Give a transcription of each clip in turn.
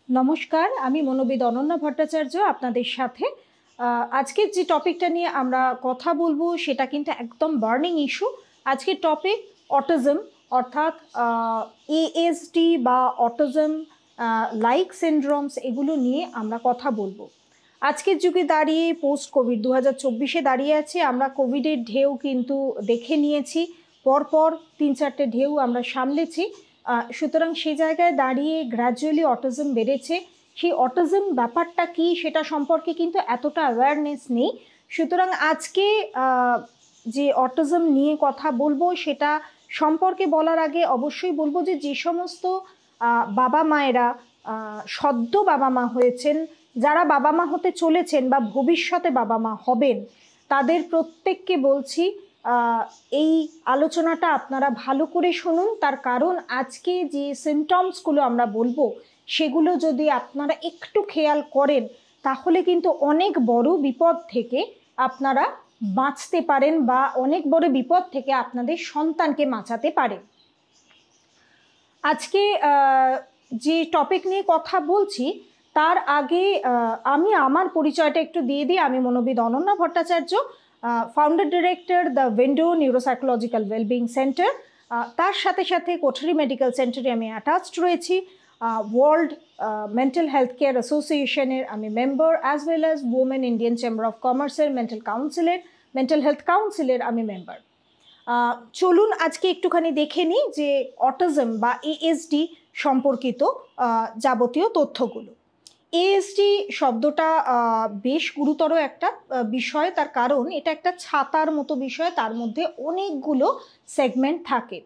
নমস্কার, আমি মনোবিদ অনন্যা ভট্টাচার্য আপনাদের সাথে। আজকের যে টপিকটা নিয়ে আমরা কথা বলবো সেটা কিন্তু একদম বার্নিং ইস্যু। আজকের টপিক অটিজম, অর্থাৎ এএসডি বা অটিজম লাইক সিনড্রোমস, এগুলো নিয়ে আমরা কথা বলবো। আজকের যুগে দাঁড়িয়ে পোস্ট কোভিড 2024-এ দাঁড়িয়ে আছে। আমরা কোভিডের ঢেউ কিন্তু দেখে নিয়েছি, পরপর 3-4টে ঢেউ আমরা সামলেছি। সুতরাং সেই জায়গায় দাঁড়িয়ে গ্র্যাজুয়ালি অটিজম বেড়েছে। সেই অটিজম ব্যাপারটা কি সেটা সম্পর্কে কিন্তু এতটা অ্যাওয়ারনেস নেই। সুতরাং আজকে যে অটিজম নিয়ে কথা বলবো সেটা সম্পর্কে বলার আগে অবশ্যই বলবো যে যে সমস্ত বাবা মায়েরা সদ্য বাবা মা হয়েছেন, যারা বাবা মা হতে চলেছেন বা ভবিষ্যতে বাবা মা হবেন, তাদের প্রত্যেককে বলছি এই আলোচনাটা আপনারা ভালো করে শুনুন। তার কারণ আজকে যে সিমটমসগুলো আমরা বলবো সেগুলো যদি আপনারা একটু খেয়াল করেন তাহলে কিন্তু অনেক বড় বিপদ থেকে আপনারা বাঁচতে পারেন বা অনেক বড় বিপদ থেকে আপনাদের সন্তানকে বাঁচাতে পারেন। আজকে যে টপিক নিয়ে কথা বলছি তার আগে আমি আমার পরিচয়টা একটু দিয়ে দিই। আমি মনোবিদ Ananya Bhattacharya, founder director the window neuropsychological wellbeing centre. তার সাথে সাথে কোঠারি মেডিকেল সেন্টারে আমি অ্যাটাচড রয়েছি। ওয়ার্ল্ড মেন্টাল হেলথ কেয়ার অ্যাসোসিয়েশনের আমি member, as well as women Indian chamber of কমার্সের মেন্টাল হেলথ কাউন্সিলের আমি মেম্বার। চলুন আজকে একটুখানি দেখে নিই যে অটিজম বা এএসডি সম্পর্কিত যাবতীয় তথ্যগুলো। এএসডি শব্দটা বেশ গুরুতর একটা বিষয়, তার কারণ এটা একটা ছাতার মতো বিষয়, তার মধ্যে অনেকগুলো সেগমেন্ট থাকে।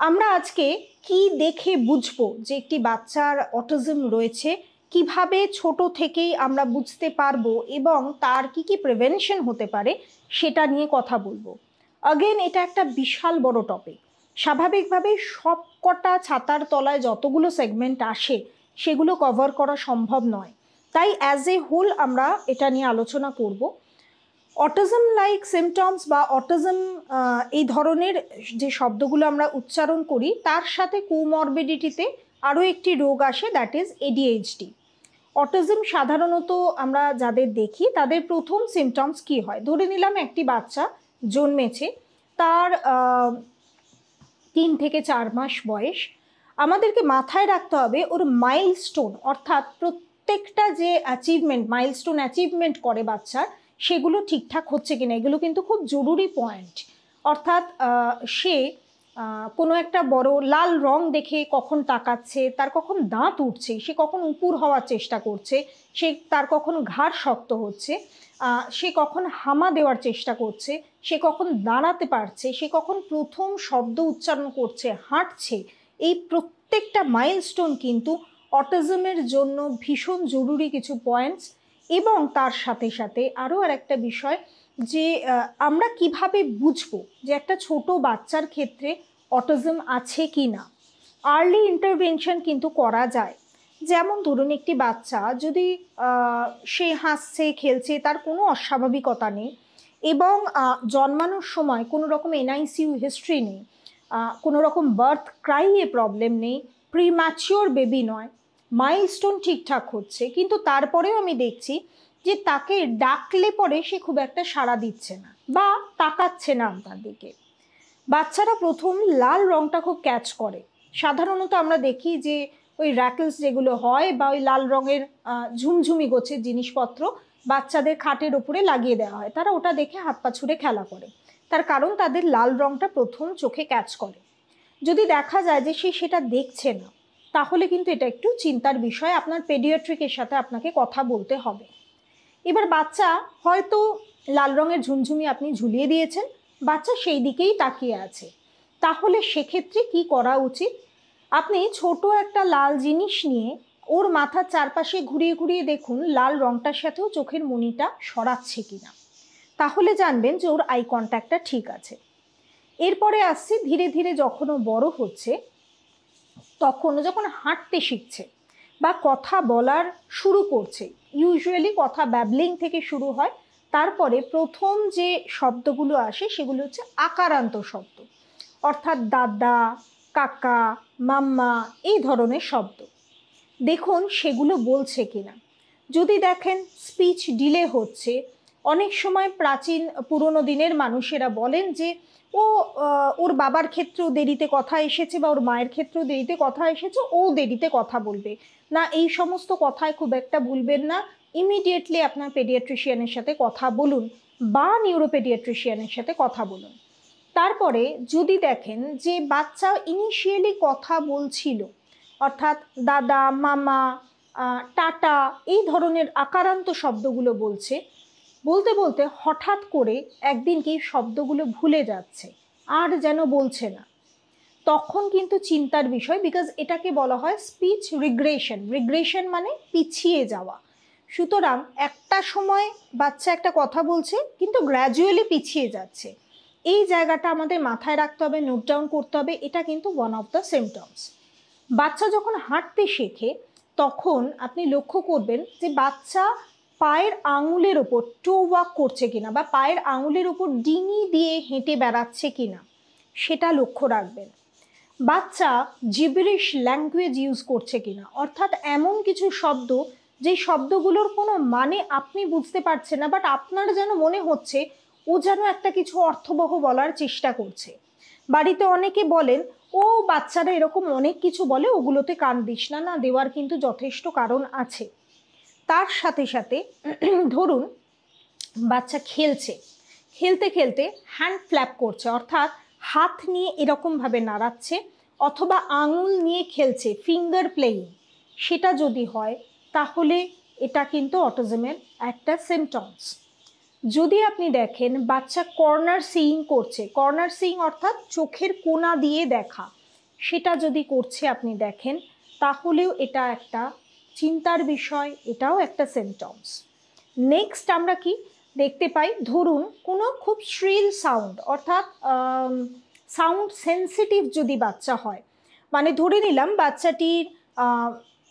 আমরা আজকে কি দেখে বুঝবো যে একটি বাচ্চার অটিজম রয়েছে, কিভাবে ছোট থেকেই আমরা বুঝতে পারবো এবং তার কি কি প্রিভেনশন হতে পারে সেটা নিয়ে কথা বলবো। अगेन এটা একটা বিশাল বড় টপিক। স্বাভাবিকভাবে সব কটা ছাতার তলায় যতগুলো সেগমেন্ট আসে সেগুলো কভার করা সম্ভব নয়, তাই অ্যাজ এ হোল আমরা এটা নিয়ে আলোচনা করব। অটিজম লাইক সিমটমস বা অটিজম এই ধরনের যে শব্দগুলো আমরা উচ্চারণ করি তার সাথে কোমরবিডিটিতে আরও একটি রোগ আসে, দ্যাট ইজ এডিএইচডি। অটিজম সাধারণত আমরা যাদের দেখি তাদের প্রথম সিমটমস কি হয়, ধরে নিলাম একটি বাচ্চা জন্মেছে, তার 3 থেকে 4 মাস বয়স। আমাদেরকে মাথায় রাখতে হবে ওর মাইলস্টোন, অর্থাৎ প্রত্যেকটা যে মাইলস্টোন অ্যাচিভমেন্ট করে বাচ্চার, সেগুলো ঠিকঠাক হচ্ছে কিনা, এগুলো কিন্তু খুব জরুরি পয়েন্ট। অর্থাৎ সে কোনো একটা বড় লাল রং দেখে কখন তাকাচ্ছে, তার কখন দাঁত উঠছে, সে কখন উপুর হওয়ার চেষ্টা করছে, তার কখন ঘাড় শক্ত হচ্ছে, সে কখন হামা দেওয়ার চেষ্টা করছে, সে কখন দাঁড়াতে পারছে, সে কখন প্রথম শব্দ উচ্চারণ করছে, হাঁটছে, এই প্রত্যেকটা মাইলস্টোন কিন্তু অটিজমের জন্য ভীষণ জরুরি কিছু পয়েন্টস। এবং তার সাথে সাথে আরও একটা বিষয় যে আমরা কিভাবে বুঝবো যে একটা ছোট বাচ্চার ক্ষেত্রে অটিজম আছে কি না। আর্লি ইন্টারভেনশন কিন্তু করা যায়। যেমন ধরুন একটি বাচ্চা যদি সে হাসছে খেলছে, তার কোনো অস্বাভাবিকতা নেই এবং জন্মানোর সময় কোনো রকম এনআইসিইউ হিস্ট্রি নেই, কোনো রকম বার্থ ক্রাইয়ে প্রবলেম নেই, প্রিম্যাচিওর বেবি নয়, মাইলস্টোন ঠিকঠাক হচ্ছে, কিন্তু তারপরেও আমি দেখছি যে তাকে ডাকলে পরে সে খুব একটা সাড়া দিচ্ছে না বা তাকাচ্ছে না আপনার দিকে। বাচ্চারা প্রথম লাল রংটা খুব ক্যাচ করে। সাধারণত আমরা দেখি যে ওই র্যাকেলস যেগুলো হয় বা ওই লাল রঙের ঝুমঝুমি গোছের জিনিসপত্র বাচ্চাদের খাটের ওপরে লাগিয়ে দেওয়া হয়, তারা ওটা দেখে হাত পা ছুঁড়ে খেলা করে। তার কারণ তাদের লাল রংটা প্রথম চোখে ক্যাচ করে। যদি দেখা যায় যে সে সেটা দেখছে না, তাহলে কিন্তু এটা একটু চিন্তার বিষয়, আপনার পেডিয়াট্রিকের সাথে আপনাকে কথা বলতে হবে। এবার বাচ্চা হয়তো লাল রঙের ঝুমঝুমি আপনি ঝুলিয়ে দিয়েছেন, বাচ্চা সেই দিকেই তাকিয়ে আছে, তাহলে সেক্ষেত্রে কি করা উচিত? আপনি ছোট একটা লাল জিনিস নিয়ে ওর মাথার চারপাশে ঘুরিয়ে ঘুরিয়ে দেখুন লাল রংটার সাথেও চোখের মণিটা সরাচ্ছে কিনা, তাহলে জানবেন যে ওর আই কন্ট্যাক্টটা ঠিক আছে। এরপরে আসছি ধীরে ধীরে যখন ও বড় হচ্ছে, তখন যখন হাঁটতে শিখছে বা কথা বলার শুরু করছে, ইউজুয়ালি কথা ব্যাবলিং থেকে শুরু হয়, তারপরে প্রথম যে শব্দগুলো আসে সেগুলো হচ্ছে আকারান্ত শব্দ, অর্থাৎ দাদা, কাকা, মাম্মা, এই ধরনের শব্দ। দেখুন সেগুলো বলছে কিনা। যদি দেখেন স্পিচ ডিলে হচ্ছে, অনেক সময় প্রাচীন পুরনো দিনের মানুষেরা বলেন যে ওর বাবার ক্ষেত্রেও দেরিতে কথা এসেছে বা ওর মায়ের ক্ষেত্রেও দেরিতে কথা এসেছে, ও দেরিতে কথা বলবে না। এই সমস্ত কথায় খুব একটা ভুলবেন না। ইমিডিয়েটলি আপনার পেডিয়াট্রিশিয়ানের সাথে কথা বলুন বা নিউরোপেডিয়াট্রিশিয়ানের সাথে কথা বলুন। তারপরে যদি দেখেন যে বাচ্চা ইনিশিয়ালি কথা বলছিল, অর্থাৎ দাদা, মামা, টাটা এই ধরনের আকারান্ত শব্দগুলো বলছে, বলতে বলতে হঠাৎ করে একদিন কি শব্দগুলো ভুলে যাচ্ছে, আর যেন বলছে না, তখন কিন্তু চিন্তার বিষয়। বিকজ এটাকে বলা হয় স্পিচ রিগ্রেশন। রিগ্রেশন মানে পিছিয়ে যাওয়া। সুতরাং একটা সময় বাচ্চা একটা কথা বলছে কিন্তু গ্র্যাজুয়ালি পিছিয়ে যাচ্ছে, এই জায়গাটা আমাদের মাথায় রাখতে হবে, নোট ডাউন করতে হবে। এটা কিন্তু ওয়ান অফ দ্য সিমটমস। বাচ্চা যখন হাঁটতে শেখে তখন আপনি লক্ষ্য করবেন যে বাচ্চা পায়ের আঙুলের ওপর টো ওয়াক করছে কিনা বা পায়ের আঙুলের ওপর ডিঙি দিয়ে হেঁটে বেড়াচ্ছে কিনা সেটা লক্ষ্য রাখবেন। বাচ্চা জিবরিশ ল্যাঙ্গুয়েজ ইউজ করছে কিনা, অর্থাৎ এমন কিছু শব্দ যে শব্দগুলোর কোনো মানে আপনি বুঝতে পারছেন না, বাট আপনার যেন মনে হচ্ছে ও যেন একটা কিছু অর্থবহ বলার চেষ্টা করছে। বাড়িতে অনেকে বলেন ও বাচ্চারা এরকম অনেক কিছু বলে, ওগুলোতে কান দিস না। না দেওয়ার কিন্তু যথেষ্ট কারণ আছে। তার সাথে সাথে ধরুন বাচ্চা খেলছে, খেলতে খেলতে হ্যান্ড ফ্ল্যাপ করছে, অর্থাৎ হাত নিয়ে এরকমভাবে নাড়াচ্ছে, অথবা আঙুল নিয়ে খেলছে, ফিঙ্গার প্লেয়িং, সেটা যদি হয় তাহলে এটা কিন্তু অটিজমের একটা সিমটমস। যদি আপনি দেখেন বাচ্চা কর্নার সিইং করছে, কর্নার সিইং অর্থাৎ চোখের কোনা দিয়ে দেখা, সেটা যদি করছে আপনি দেখেন, তাহলেও এটা একটা চিন্তার বিষয়, এটাও একটা সিমটমস। নেক্সট আমরা কি দেখতে পাই, ধরুন কোনো খুব শ্রিল সাউন্ড, অর্থাৎ সাউন্ড সেন্সিটিভ যদি বাচ্চা হয়, মানে ধরে নিলাম বাচ্চাটির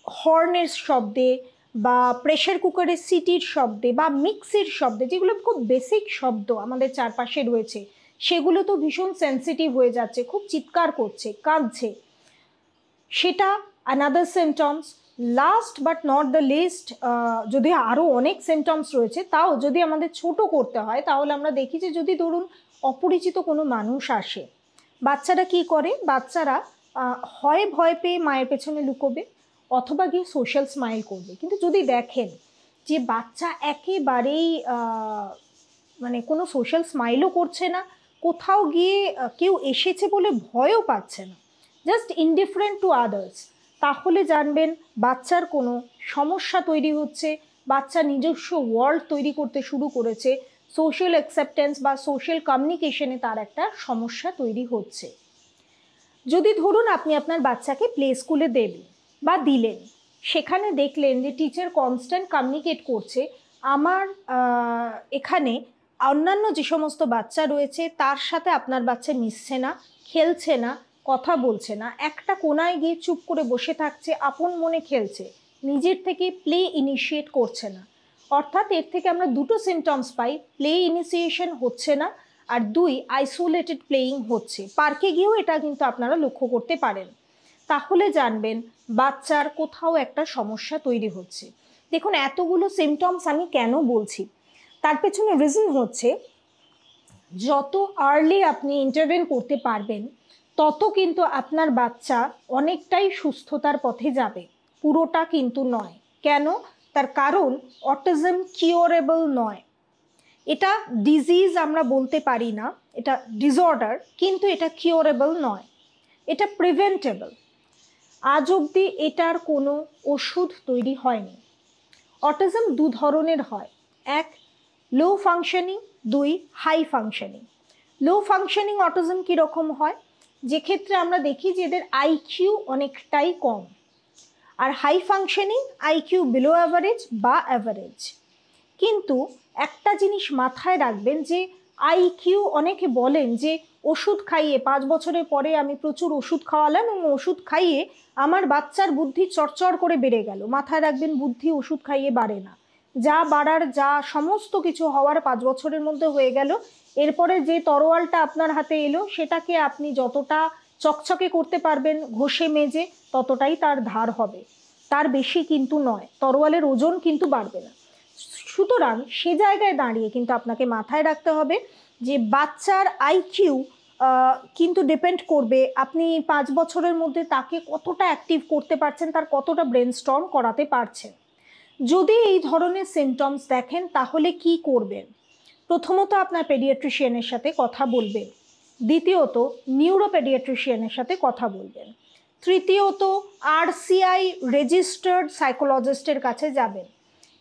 হর্নের শব্দে বা প্রেশার কুকারের সিটির শব্দে বা মিক্সির শব্দে, যেগুলো খুব বেসিক শব্দ আমাদের চারপাশে রয়েছে, সেগুলো তো ভীষণ সেন্সিটিভ হয়ে যাচ্ছে, খুব চিৎকার করছে, কাঁদছে, সেটা another symptoms. Last but not the least, যদি আরও অনেক সিমটমস রয়েছে, তাও যদি আমাদের ছোট করতে হয় তাহলে আমরা দেখি যে যদি ধরুন অপরিচিত কোনো মানুষ আসে, বাচ্চারা কি করে, বাচ্চারা হয় ভয় পেয়ে মায়ের পেছনে লুকোবে অথবা গিয়ে সোশ্যাল স্মাইল করবে। কিন্তু যদি দেখেন যে বাচ্চা একেবারেই মানে কোনো সোশ্যাল স্মাইলও করছে না, কোথাও গিয়ে কেউ এসেছে বলে ভয়ও পাচ্ছে না, জাস্ট ইনডিফারেন্ট টু আদার্স, তাহলে জানবেন বাচ্চার কোনো সমস্যা তৈরি হচ্ছে, বাচ্চা নিজস্ব ওয়ার্ল্ড তৈরি করতে শুরু করেছে, সোশ্যাল অ্যাকসেপ্টেন্স বা সোশ্যাল কমিউনিকেশনে তার একটা সমস্যা তৈরি হচ্ছে। যদি ধরুন আপনি আপনার বাচ্চাকে প্লে স্কুলে দেবেন বা দিলেন, সেখানে দেখলেন যে টিচার কনস্ট্যান্ট কমিউনিকেট করছে, আমার এখানে অন্যান্য যে সমস্ত বাচ্চা রয়েছে তার সাথে আপনার বাচ্চা মিশছে না, খেলছে না, কথা বলছে না, একটা কোনায় গিয়ে চুপ করে বসে থাকছে, আপন মনে খেলছে, নিজের থেকে প্লে ইনিশিয়েট করছে না, অর্থাৎ এর থেকে আমরা দুটো সিমটমস পাই, প্লে ইনিশিয়েশন হচ্ছে না, আর দুই আইসোলেটেড প্লেয়িং হচ্ছে। পার্কে গিয়েও এটা কিন্তু আপনারা লক্ষ্য করতে পারেন। তাহলে জানবেন বাচ্চার কোথাও একটা সমস্যা তৈরি হচ্ছে। দেখুন এতগুলো সিমটমস আমি কেন বলছি, তার পেছনে রিজন হচ্ছে যত আর্লি আপনি ইন্টারভেন করতে পারবেন তত কিন্তু আপনার বাচ্চা অনেকটাই সুস্থতার পথে যাবে, পুরোটা কিন্তু নয়। কেন? তার কারণ অটিজম কিওরেবল নয়, এটা ডিজিজ আমরা বলতে পারি না, এটা ডিসঅর্ডার, কিন্তু এটা কিওরেবল নয়, এটা প্রিভেন্টেবল। আজ অবধি এটার কোনো ওষুধ তৈরি হয়নি। অটিজম দু ধরনের হয়, এক লো ফাংশনিং, দুই হাই ফাংশনিং। লো ফাংশনিং অটিজম কীরকম হয়, যে ক্ষেত্রে আমরা দেখি যে এদের আইকিউ অনেকটাই কম, আর high functioning IQ below average বা অ্যাভারেজ। কিন্তু একটা জিনিস মাথায় রাখবেন যে আইকিউ, অনেকে বলেন যে ওষুধ খাইয়ে 5 বছরের পরে আমি প্রচুর ওষুধ খাওয়ালাম এবং ওষুধ খাইয়ে আমার বাচ্চার বুদ্ধি চড়চড় করে বেড়ে গেল। মাথায় রাখবেন বুদ্ধি ওষুধ খাইয়ে বাড়ে না, যা বাড়ার যা সমস্ত কিছু হওয়ার 5 বছরের মধ্যে হয়ে গেল। এরপরে যে তরোয়ালটা আপনার হাতে এলো সেটাকে আপনি যতটা চকচকে করতে পারবেন ঘষে মেজে, ততটাই তার ধার হবে। তার বেশি কিন্তু নয়, তরোয়ালের ওজন কিন্তু বাড়বে না। সুতরাং সে জায়গায় দাঁড়িয়ে কিন্তু আপনাকে মাথায় রাখতে হবে যে বাচ্চার আইকিউ কিন্তু ডিপেন্ড করবে আপনি 5 বছরের মধ্যে তাকে কতটা অ্যাক্টিভ করতে পারছেন, তার কতটা ব্রেনস্টর্ম করাতে পারছেন। যদি এই ধরনের সিমটমস দেখেন তাহলে কি করবেন? প্রথমত আপনার পেডিয়াট্রিশিয়ানের সাথে কথা বলবেন, দ্বিতীয়ত নিউরোপেডিয়াট্রিশিয়ানের সাথে কথা বলবেন, তৃতীয়ত RCI রেজিস্টার্ড সাইকোলজিস্টের কাছে যাবেন।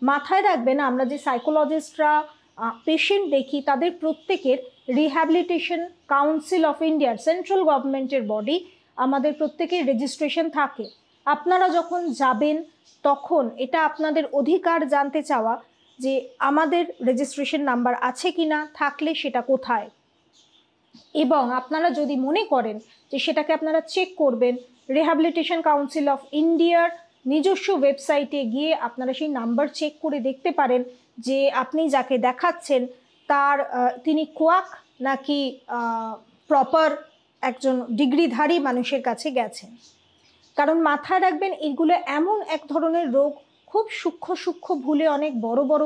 মাথায় রাখবেন আমরা যে সাইকোলজিস্টরা পেশেন্ট দেখি তাদের প্রত্যেকের রিহ্যাবিলিটেশন কাউন্সিল অফ ইন্ডিয়ার সেন্ট্রাল গভর্নমেন্টের বডি, আমাদের প্রত্যেকের রেজিস্ট্রেশন থাকে। আপনারা যখন যাবেন তখন এটা আপনাদের অধিকার জানতে চাওয়া যে আমাদের রেজিস্ট্রেশন নাম্বার আছে কি না, থাকলে সেটা কোথায়, এবং আপনারা যদি মনে করেন যে সেটাকে আপনারা চেক করবেন, রিহ্যাবিলিটেশন কাউন্সিল অফ ইন্ডিয়ার নিজস্ব ওয়েবসাইটে গিয়ে আপনারা সেই নাম্বার চেক করে দেখতে পারেন যে আপনি যাকে দেখাচ্ছেন তার তিনি কোয়াক নাকি প্রপার একজন ডিগ্রিধারী মানুষের কাছে গেছেন। কারণ মাথায় রাখবেন এগুলো এমন এক ধরনের রোগ, খুব সূক্ষ্ম সূক্ষ্ম ভুলে অনেক বড় বড়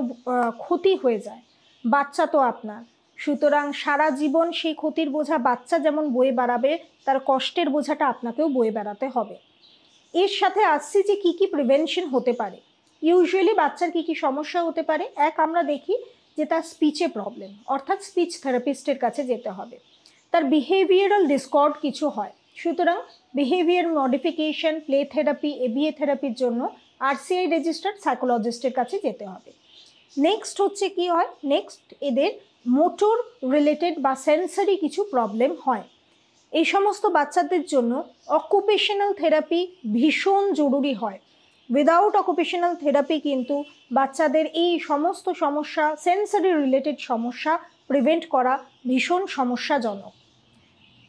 ক্ষতি হয়ে যায়। বাচ্চা তো আপনার, সুতরাং সারা জীবন সেই ক্ষতির বোঝা বাচ্চা যেমন বয়ে বেড়াবে, তার কষ্টের বোঝাটা আপনাকেও বয়ে বেড়াতে হবে। এর সাথে আসছি যে কী কী প্রিভেনশন হতে পারে। ইউজুয়ালি বাচ্চার কী কী সমস্যা হতে পারে? এক, আমরা দেখি যে তার স্পিচে প্রবলেম, অর্থাৎ স্পিচ থেরাপিস্টের কাছে যেতে হবে। তার বিহেভিয়ারাল ডিসকর্ড কিছু হয়, সুতরাং behaviour modification, play therapy, ABA থেরাপির জন্য RCI রেজিস্টার্ড সাইকোলজিস্টের কাছে যেতে হবে। নেক্সট হচ্ছে কি হয়, নেক্সট এদের মোটর রিলেটেড বা সেন্সারি কিছু প্রবলেম হয়। এই সমস্ত বাচ্চাদের জন্য অকুপেশনাল থেরাপি ভীষণ জরুরি হয়। উইদাউট অকুপেশনাল থেরাপি কিন্তু বাচ্চাদের এই সমস্ত সমস্যা, সেন্সারি রিলেটেড সমস্যা প্রিভেন্ট করা ভীষণ সমস্যাজনক।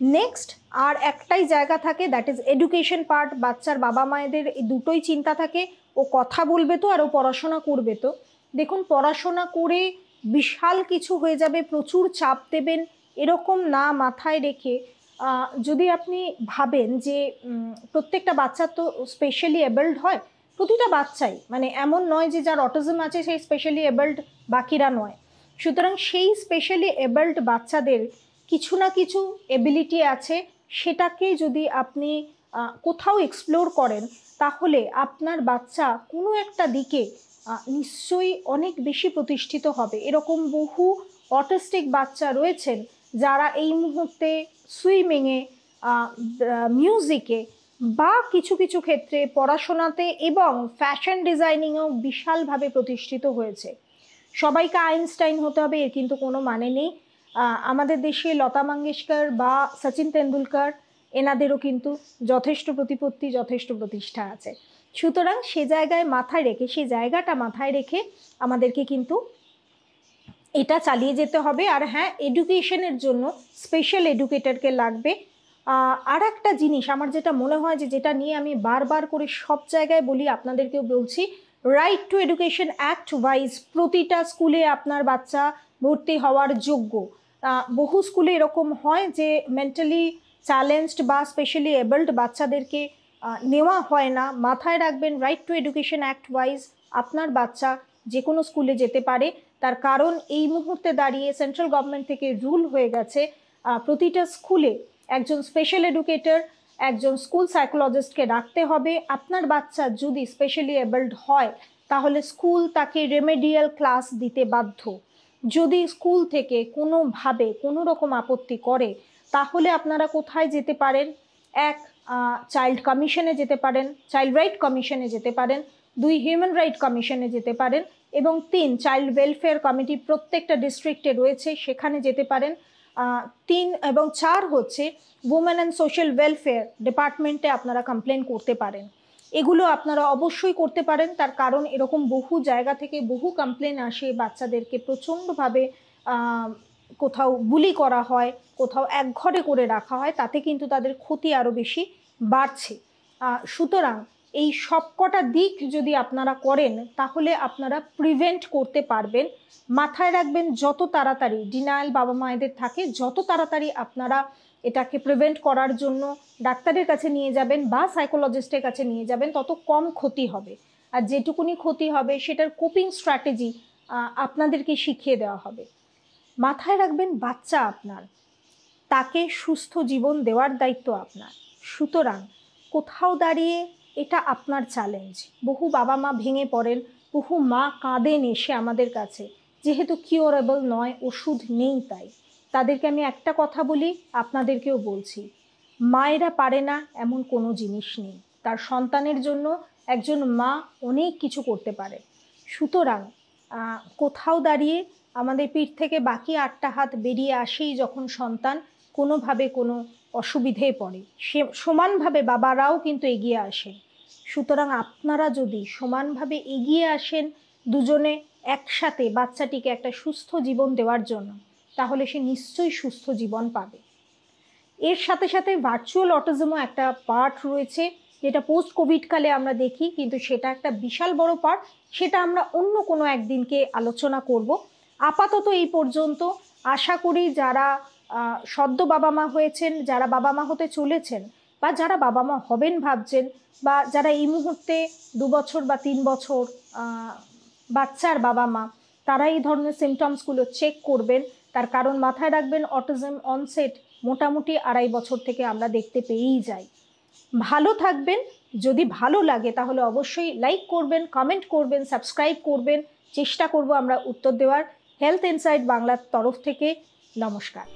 নেক্সট আর একটাই জায়গা থাকে, দ্যাট ইজ এডুকেশন পার্ট। বাচ্চার বাবা মায়েদের এই দুটোই চিন্তা থাকে, ও কথা বলবে তো আর ও পড়াশোনা করবে তো। দেখুন, পড়াশোনা করে বিশাল কিছু হয়ে যাবে, প্রচুর চাপ দেবেন এরকম না মাথায় রেখে যদি আপনি ভাবেন যে প্রত্যেকটা বাচ্চা তো স্পেশালি এবল্ড হয়, প্রতিটা বাচ্চাই, মানে এমন নয় যে যার অটিজম আছে সেই স্পেশালি এবল্ড, বাকিরা নয়। সুতরাং সেই স্পেশালি এবল্ড বাচ্চাদের কিছু না কিছু এবিলিটি আছে, সেটাকে যদি আপনি কোথাও এক্সপ্লোর করেন তাহলে আপনার বাচ্চা কোনো একটা দিকে নিশ্চয়ই অনেক বেশি প্রতিষ্ঠিত হবে। এরকম বহু অটিস্টিক বাচ্চা রয়েছেন যারা এই মুহূর্তে সুইমিংয়ে, মিউজিকে বা কিছু কিছু ক্ষেত্রে পড়াশোনাতে এবং ফ্যাশন ডিজাইনিংয়েও বিশালভাবে প্রতিষ্ঠিত হয়েছে। সবাইকে আইনস্টাইন হতে হবে এর কিন্তু কোনো মানে নেই। আমাদের দেশে লতা মঙ্গেশকর বা সচিন তেন্ডুলকর, এনাদেরও কিন্তু যথেষ্ট প্রতিপত্তি, যথেষ্ট প্রতিষ্ঠা আছে। সুতরাং সে জায়গায় মাথায় রেখে, সেই জায়গাটা মাথায় রেখে আমাদেরকে কিন্তু এটা চালিয়ে যেতে হবে। আর হ্যাঁ, এডুকেশনের জন্য স্পেশাল এডুকেটরকে লাগবে। আর একটা জিনিস আমার যেটা মনে হয় যে যেটা নিয়ে আমি বারবার করে সব জায়গায় বলি, আপনাদেরকেও বলছি, right two education act wise প্রতিটা স্কুলে আপনার বাচ্চা ভর্তি হওয়ার যোগ্য। বহু স্কুলে এরকম হয় যে মেন্টালি চ্যালেঞ্জড বা স্পেশালি এবল্ড বাচ্চাদেরকে নেওয়া হয় না। মাথায় রাখবেন, right two education act wise আপনার বাচ্চা যে কোনো স্কুলে যেতে পারে। তার কারণ এই মুহূর্তে দাঁড়িয়ে সেন্ট্রাল গভর্নমেন্ট থেকে রুল হয়ে গেছে প্রতিটা স্কুলে একজন স্পেশাল এডুকেটর, একজন স্কুল সাইকোলজিস্টকে রাখতে হবে। আপনার বাচ্চা যদি স্পেশালি এবল্ড হয় তাহলে স্কুল তাকে রেমেডিয়াল ক্লাস দিতে বাধ্য। যদি স্কুল থেকে কোনোভাবে কোনো রকম আপত্তি করে তাহলে আপনারা কোথায় যেতে পারেন? এক, চাইল্ড কমিশনে যেতে পারেন, চাইল্ড রাইট কমিশনে যেতে পারেন। 2, হিউম্যান রাইট কমিশনে যেতে পারেন। এবং 3, চাইল্ড ওয়েলফেয়ার কমিটি প্রত্যেকটা ডিস্ট্রিক্টে রয়েছে, সেখানে যেতে পারেন। 3 এবং 4 হচ্ছে উমেন অ্যান্ড সোশ্যাল ওয়েলফেয়ার ডিপার্টমেন্টে আপনারা কমপ্লেন করতে পারেন। এগুলো আপনারা অবশ্যই করতে পারেন, তার কারণ এরকম বহু জায়গা থেকে বহু কমপ্লেন আসে, বাচ্চাদেরকে প্রচণ্ডভাবে কোথাও বুলি করা হয়, কোথাও একঘরে করে রাখা হয়, তাতে কিন্তু তাদের ক্ষতি আরও বেশি বাড়ছে। সুতরাং এই সবকটা দিক যদি আপনারা করেন তাহলে আপনারা প্রিভেন্ট করতে পারবেন। মাথায় রাখবেন, যত তাড়াতাড়ি ডিনায়াল বাবা মায়েদের থাকে, যত তাড়াতাড়ি আপনারা এটাকে প্রিভেন্ট করার জন্য ডাক্তারের কাছে নিয়ে যাবেন বা সাইকোলজিস্টের কাছে নিয়ে যাবেন, তত কম ক্ষতি হবে। আর যেটুকুনি ক্ষতি হবে সেটার কোপিং স্ট্র্যাটেজি আপনাদেরকে শিখিয়ে দেওয়া হবে। মাথায় রাখবেন, বাচ্চা আপনার, তাকে সুস্থ জীবন দেওয়ার দায়িত্ব আপনার। সুতরাং কোথাও দাঁড়িয়ে এটা আপনার চ্যালেঞ্জ। বহু বাবা মা ভেঙে পড়েন, বহু মা কাঁদেন এসে আমাদের কাছে, যেহেতু কিওরেবল নয়, ওষুধ নেই, তাই তাদেরকে আমি একটা কথা বলি, আপনাদেরকেও বলছি, মায়েরা পারে না এমন কোনো জিনিস নেই। তার সন্তানের জন্য একজন মা অনেক কিছু করতে পারে। সুতরাং কোথাও দাঁড়িয়ে আমাদের পিঠ থেকে বাকি 8টা হাত বেরিয়ে আসেই যখন সন্তান কোনোভাবে কোনো অসুবিধেয় পড়ে, সে সমানভাবে বাবারাও কিন্তু এগিয়ে আসেন। সুতরাং আপনারা যদি সমানভাবে এগিয়ে আসেন দুজনে একসাথে বাচ্চাটিকে একটা সুস্থ জীবন দেওয়ার জন্য, তাহলে সে নিশ্চয়ই সুস্থ জীবন পাবে। এর সাথে সাথে ভার্চুয়াল অটিজমও একটা পার্ট রয়েছে, যেটা পোস্ট কোভিড কালে আমরা দেখি, কিন্তু সেটা একটা বিশাল বড় পার্ট। সেটা আমরা অন্য কোনো একদিনকে আলোচনা করব। আপাতত এই পর্যন্ত। আশা করি যারা সদ্য বাবা মা হয়েছেন, যারা বাবা মা হতে চলেছেন, বা যারা বাবা মা হবেন ভাবছেন, বা যারা এই মুহূর্তে 2 বছর বা 3 বছর বাচ্চার বাবা মা, তারা এই ধরনের সিমটমসগুলো চেক করবেন। তার কারণ মাথায় রাখবেন, অটিজম অনসেট মোটামুটি 2.5 বছর থেকে আমরা দেখতে পেয়েই যাই। ভালো থাকবেন। যদি ভালো লাগে তাহলে অবশ্যই লাইক করবেন, কমেন্ট করবেন, সাবস্ক্রাইব করবেন। চেষ্টা করব আমরা উত্তর দেওয়ার। হেলথ ইনসাইট বাংলার তরফ থেকে নমস্কার।